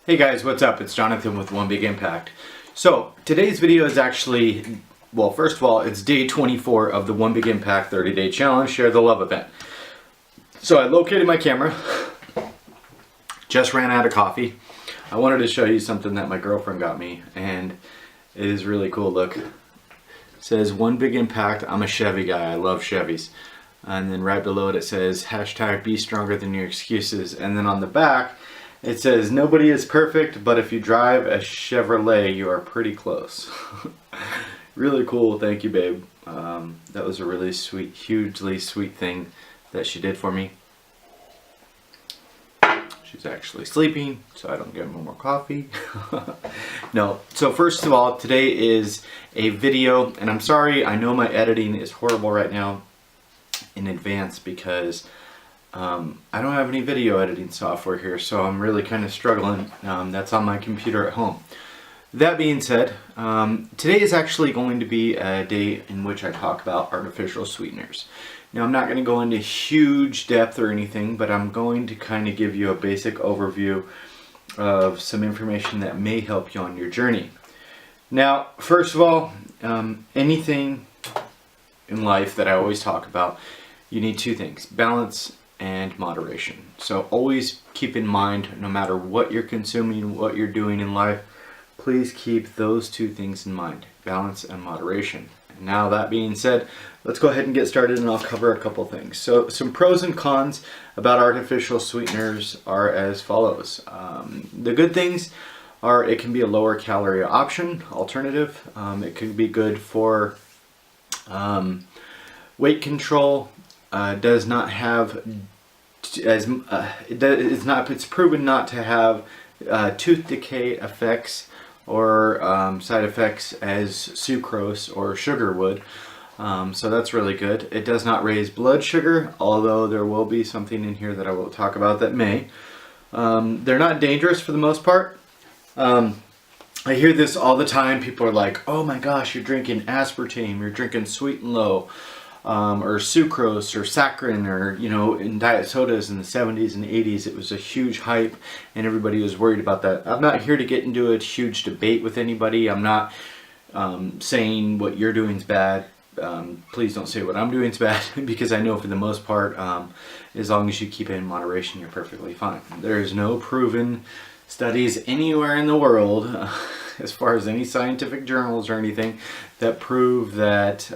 Hey guys, what's up? It's Jonathan with One Big Impact. So today's video is actually, well, first of all, it's day 24 of the One Big Impact 30-day challenge, Share the Love event. So I located my camera, just ran out of coffee. I wanted to show you something that my girlfriend got me, and it is really cool. Look, it says One Big Impact. I'm a Chevy guy. I love Chevys. And then right below it, it says hashtag be stronger than your excuses. And then on the back, it says, nobody is perfect, but if you drive a Chevrolet, you are pretty close. Really cool. Thank you, babe. That was a really sweet, hugely sweet thing that she did for me. She's actually sleeping, so I don't get no more coffee. No. So first of all, today is a video, and I'm sorry, I know my editing is horrible right now in advance because I don't have any video editing software here, so I'm really kind of struggling. That's on my computer at home. That being said, today is actually going to be a day in which I talk about artificial sweeteners. Now, I'm not going to go into huge depth or anything, but I'm going to kind of give you a basic overview of some information that may help you on your journey. Now, first of all, anything in life that I always talk about, you need two things: balance and moderation. So always keep in mind, no matter what you're consuming, what you're doing in life, please keep those two things in mind: balance and moderation. And now, that being said, let's go ahead and get started, and I'll cover a couple things. So some pros and cons about artificial sweeteners are as follows. The good things are it can be a lower calorie alternative. It can be good for weight control. Does not have it's proven not to have tooth decay effects or side effects as sucrose or sugar would. So that's really good. It does not raise blood sugar, although there will be something in here that I will talk about that may. They're not dangerous for the most part. I hear this all the time. People are like, oh my gosh, you're drinking aspartame, you're drinking sweet and low. Or sucrose or saccharin, or, you know, in diet sodas in the 70s and 80s, it was a huge hype and everybody was worried about that. I'm not here to get into a huge debate with anybody. I'm not saying what you're doing is bad. Please don't say what I'm doing is bad, because I know for the most part, as long as you keep it in moderation, you're perfectly fine. There's no proven studies anywhere in the world, as far as any scientific journals or anything, that prove that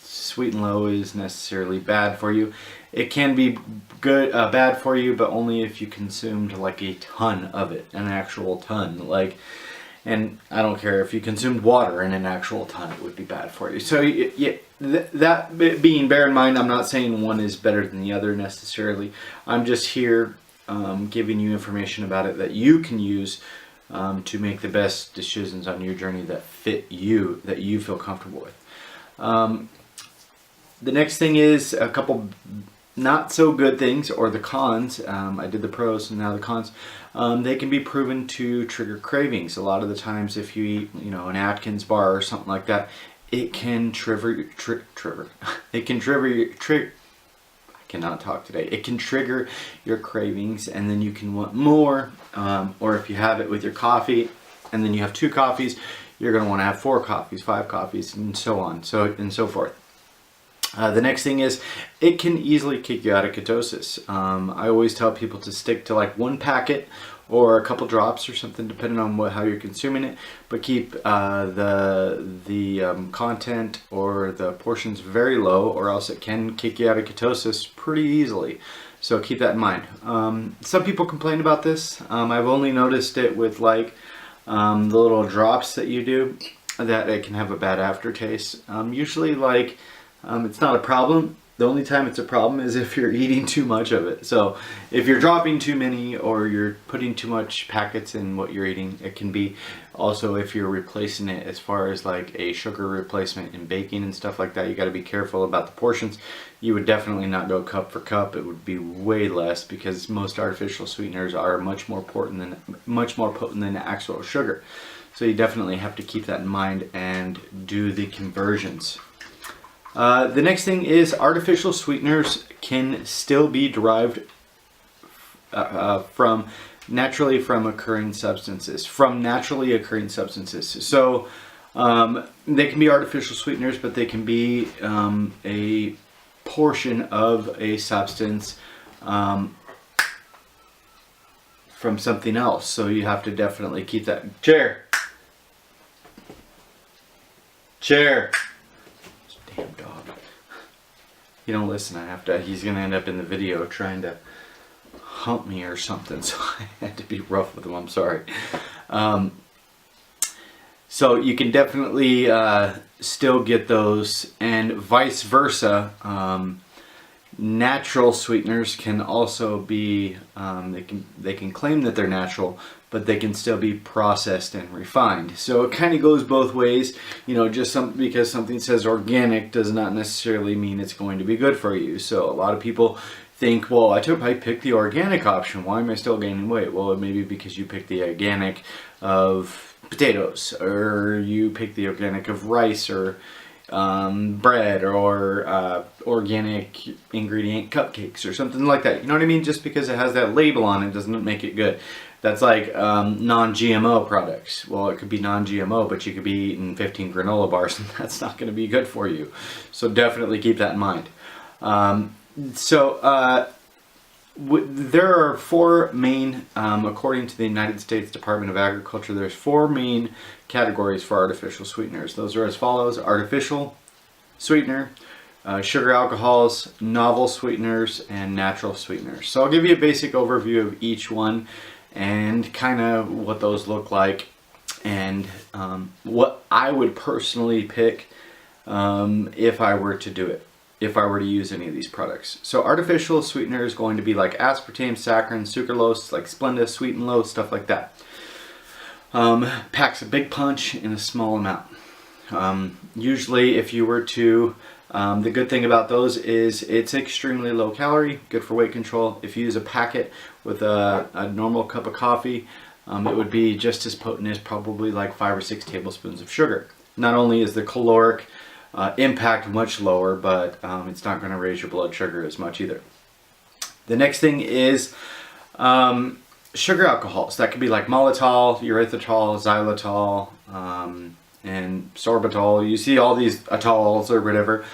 sweet and low is necessarily bad for you. It can be bad for you, but only if you consumed like a ton of it, an actual ton. And I don't care if you consumed water in an actual ton, it would be bad for you. So yeah, that being bear in mind, I'm not saying one is better than the other necessarily. I'm just here giving you information about it that you can use to make the best decisions on your journey that fit you, that you feel comfortable with. The next thing is a couple not so good things, or the cons. I did the pros and now the cons. They can be proven to trigger cravings. A lot of the times if you eat, you know, an Atkins bar or something like that, it can it can I cannot talk today. It can trigger your cravings, and then you can want more. Or if you have it with your coffee and then you have 2 coffees, you're going to want to have 4 coffees, 5 coffees, and so on, and so forth. The next thing is, it can easily kick you out of ketosis. I always tell people to stick to like 1 packet or a couple drops or something, depending on how you're consuming it, but keep the content or the portions very low, or else it can kick you out of ketosis pretty easily. So keep that in mind. Some people complain about this. I've only noticed it with like the little drops that you do, that it can have a bad aftertaste. Usually, like, it's not a problem. The only time it's a problem is if you're eating too much of it. So if you're dropping too many, or you're putting too much packets in what you're eating, it can be. Also, if you're replacing it as far as like a sugar replacement in baking and stuff like that, you got to be careful about the portions. You would definitely not go cup for cup. It would be way less, because most artificial sweeteners are much more potent than actual sugar. So you definitely have to keep that in mind and do the conversions. The next thing is, artificial sweeteners can still be derived from naturally from occurring substances. From naturally occurring substances. So they can be artificial sweeteners, but they can be a portion of a substance from something else. So you have to definitely keep that. Chair. Damn dog. You don't listen. I have to. He's gonna end up in the video trying to hump me or something. So I had to be rough with him. I'm sorry. So you can definitely still get those, and vice versa. Natural sweeteners can also be, they can claim that they're natural, but they can still be processed and refined. So it kind of goes both ways. You know, just because something says organic does not necessarily mean it's going to be good for you. So a lot of people think, well, I picked the organic option. Why am I still gaining weight? Well, it may be because you picked the organic of potatoes, or you picked the organic of rice, or bread, or organic ingredient cupcakes or something like that. You know what I mean? Just because it has that label on it doesn't make it good. That's like non-GMO products. Well, it could be non-GMO, but you could be eating 15 granola bars, and that's not going to be good for you. So definitely keep that in mind. There are four main, according to the United States Department of Agriculture, there's four main categories for artificial sweeteners. Those are as follows: artificial sweetener, sugar alcohols, novel sweeteners, and natural sweeteners. So I'll give you a basic overview of each one and kind of what those look like, and what I would personally pick if I were to do it, if I were to use any of these products. So artificial sweetener is going to be like aspartame, saccharin, sucralose, like Splenda, Sweet and Low, stuff like that. Packs a big punch in a small amount. Usually if you were to, the good thing about those is it's extremely low calorie, good for weight control. If you use a packet with a normal cup of coffee, it would be just as potent as probably like 5 or 6 tablespoons of sugar. Not only is the caloric impact much lower, but it's not going to raise your blood sugar as much either. The next thing is sugar alcohols. That could be like maltitol, erythritol, xylitol, and sorbitol. You see all these atols or whatever.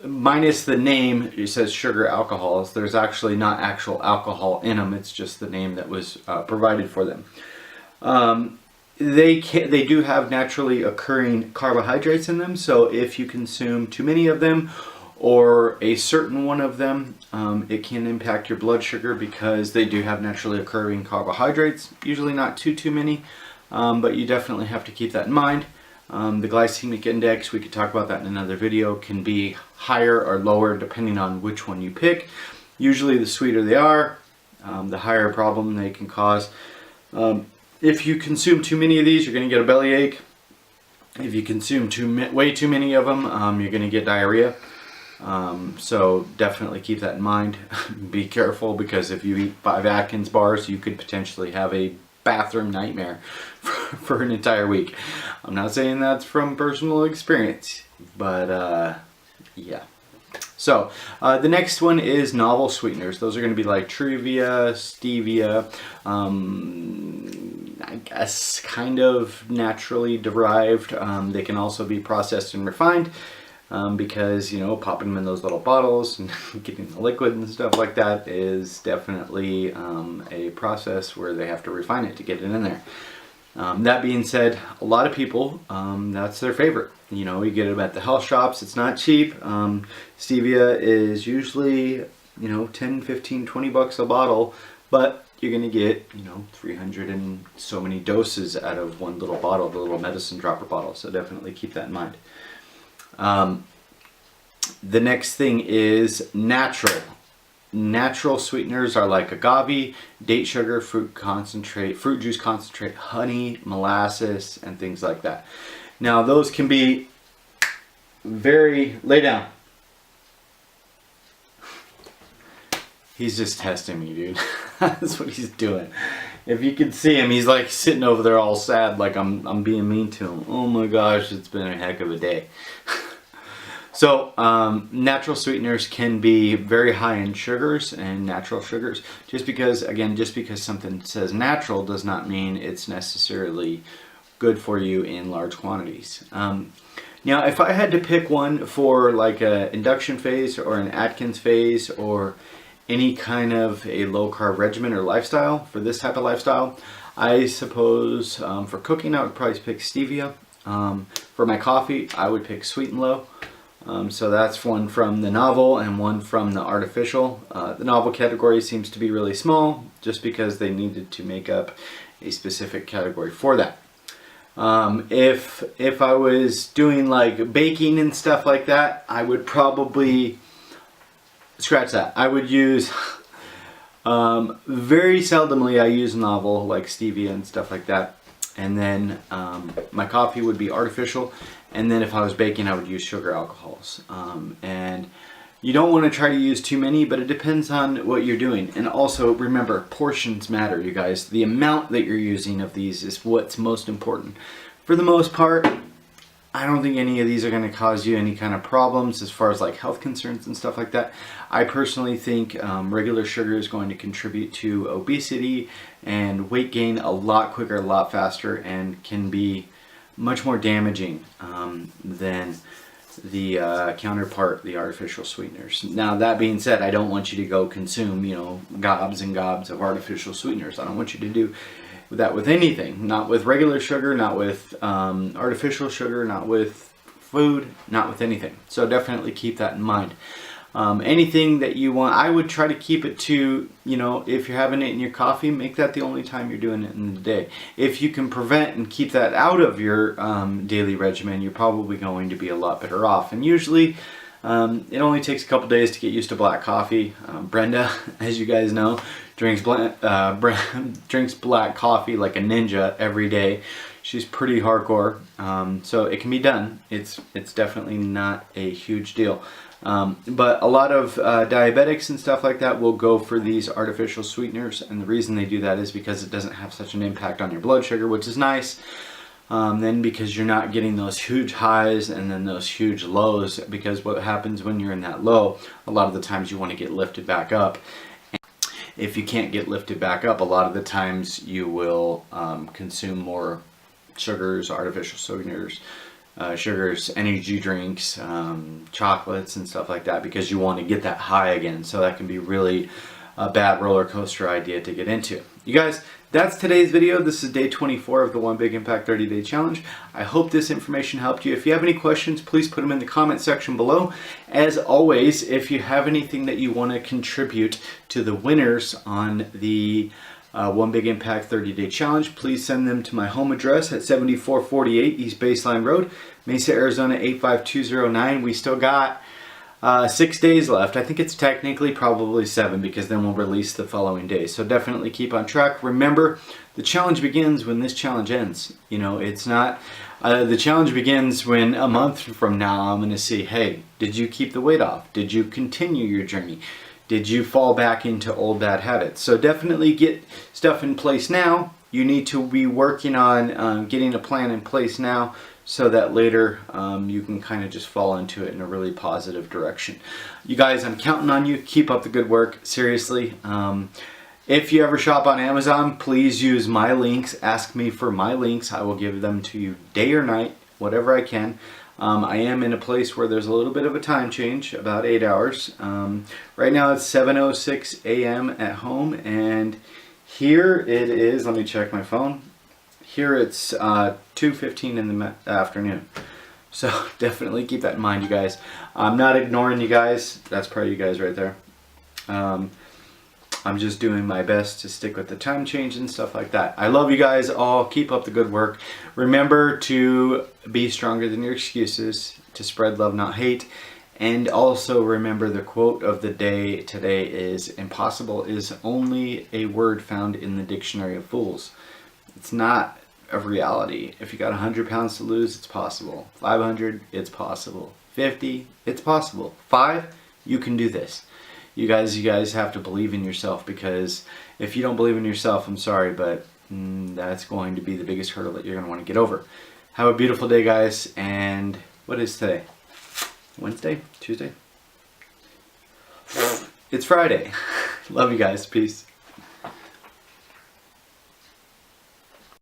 Minus the name, it says sugar alcohols. There's actually not actual alcohol in them. It's just the name that was provided for them. They do have naturally occurring carbohydrates in them, so if you consume too many of them or a certain one of them, it can impact your blood sugar because they do have naturally occurring carbohydrates. Usually not too many, but you definitely have to keep that in mind. The glycemic index, we could talk about that in another video, can be higher or lower depending on which one you pick. Usually the sweeter they are, the higher problem they can cause. If you consume too many of these, you're going to get a bellyache. If you consume way too many of them, you're going to get diarrhea. So definitely keep that in mind. Be careful, because if you eat 5 Atkins bars, you could potentially have a bathroom nightmare for an entire week. I'm not saying that's from personal experience, but yeah. So the next one is novel sweeteners. Those are going to be like Truvia, Stevia, I guess kind of naturally derived. They can also be processed and refined, because, you know, popping them in those little bottles and getting the liquid and stuff like that is definitely a process where they have to refine it to get it in there. That being said, a lot of people, that's their favorite. You know, you get them at the health shops. It's not cheap. Stevia is usually, you know, 10, 15, 20 bucks a bottle, but you're going to get, you know, 300 and so many doses out of one little bottle, the little medicine dropper bottle. So definitely keep that in mind. The next thing is natural. Natural sweeteners are like agave, date sugar, fruit concentrate, fruit juice concentrate, honey, molasses, and things like that. Now those can be very... Lay down. He's just testing me, dude. That's what he's doing. If you could see him, he's like sitting over there all sad, like I'm being mean to him. Oh my gosh, it's been a heck of a day. So natural sweeteners can be very high in sugars and natural sugars. Just because something says natural does not mean it's necessarily good for you in large quantities. Now, if I had to pick one for like an induction phase or an Atkins phase or any kind of a low carb regimen or lifestyle, for this type of lifestyle, I suppose for cooking I would probably pick stevia. For my coffee I would pick Sweet and Low. So that's one from the novel and one from the artificial. The novel category seems to be really small just because they needed to make up a specific category for that. If I was doing like baking and stuff like that, I would probably scratch that. I would use very seldomly I use novel like stevia and stuff like that. And then my coffee would be artificial. And then if I was baking, I would use sugar alcohols. And you don't want to try to use too many, but it depends on what you're doing. And also remember, portions matter, you guys. The amount that you're using of these is what's most important. For the most part, I don't think any of these are going to cause you any kind of problems as far as like health concerns and stuff like that. I personally think regular sugar is going to contribute to obesity and weight gain a lot quicker, a lot faster, and can be much more damaging than the counterpart, the artificial sweeteners. Now, that being said, I don't want you to go consume, you know, gobs and gobs of artificial sweeteners. I don't want you to do that with anything. Not with regular sugar, not with artificial sugar, not with food, not with anything. So definitely keep that in mind. Anything that you want, I would try to keep it to, you know, if you're having it in your coffee, make that the only time you're doing it in the day. If you can prevent and keep that out of your daily regimen, you're probably going to be a lot better off. And usually it only takes a couple days to get used to black coffee. Brenda, as you guys know, drinks black coffee like a ninja every day. She's pretty hardcore, so it can be done. It's definitely not a huge deal. But a lot of diabetics and stuff like that will go for these artificial sweeteners, and the reason they do that is because it doesn't have such an impact on your blood sugar, which is nice. Then because you're not getting those huge highs and then those huge lows, because what happens when you're in that low, a lot of the times you want to get lifted back up. And if you can't get lifted back up, a lot of the times you will consume more sugars, artificial sweeteners, energy drinks, chocolates and stuff like that, because you want to get that high again. So that can be really a bad roller coaster idea to get into. You guys, that's today's video. This is day 24 of the One Big Impact 30-Day Challenge. I hope this information helped you. If you have any questions, please put them in the comment section below. As always, if you have anything that you want to contribute to the winners on the One Big Impact 30-Day Challenge, please send them to my home address at 7448 East Baseline Road, Mesa, Arizona 85209. We still got 6 days left. I think it's technically probably 7, because then we'll release the following day. So definitely keep on track. Remember, the challenge begins when this challenge ends. You know, it's not, the challenge begins when a month from now I'm going to see, hey, did you keep the weight off? Did you continue your journey? Did you fall back into old bad habits? So definitely get stuff in place now. You need to be working on getting a plan in place now, so that later you can kind of just fall into it in a really positive direction. You guys, I'm counting on you. Keep up the good work. Seriously. If you ever shop on Amazon, please use my links. Ask me for my links. I will give them to you day or night, whatever I can. I am in a place where there's a little bit of a time change, about 8 hours. Right now it's 7:06 a.m. at home, and here it is. Let me check my phone. Here it's 2:15 in the afternoon. So definitely keep that in mind, you guys. I'm not ignoring you guys. That's probably you guys right there. I'm just doing my best to stick with the time change and stuff like that. I love you guys all. Keep up the good work. Remember to be stronger than your excuses, to spread love, not hate. And also remember, the quote of the day today is, impossible is only a word found in the dictionary of fools. It's not a reality. If you got 100 pounds to lose, it's possible. 500, it's possible. 50, it's possible. 5, you can do this. You guys have to believe in yourself, because if you don't believe in yourself, I'm sorry, but that's going to be the biggest hurdle that you're going to want to get over. Have a beautiful day, guys. And what is today? Wednesday? Tuesday? It's Friday. Love you guys. Peace.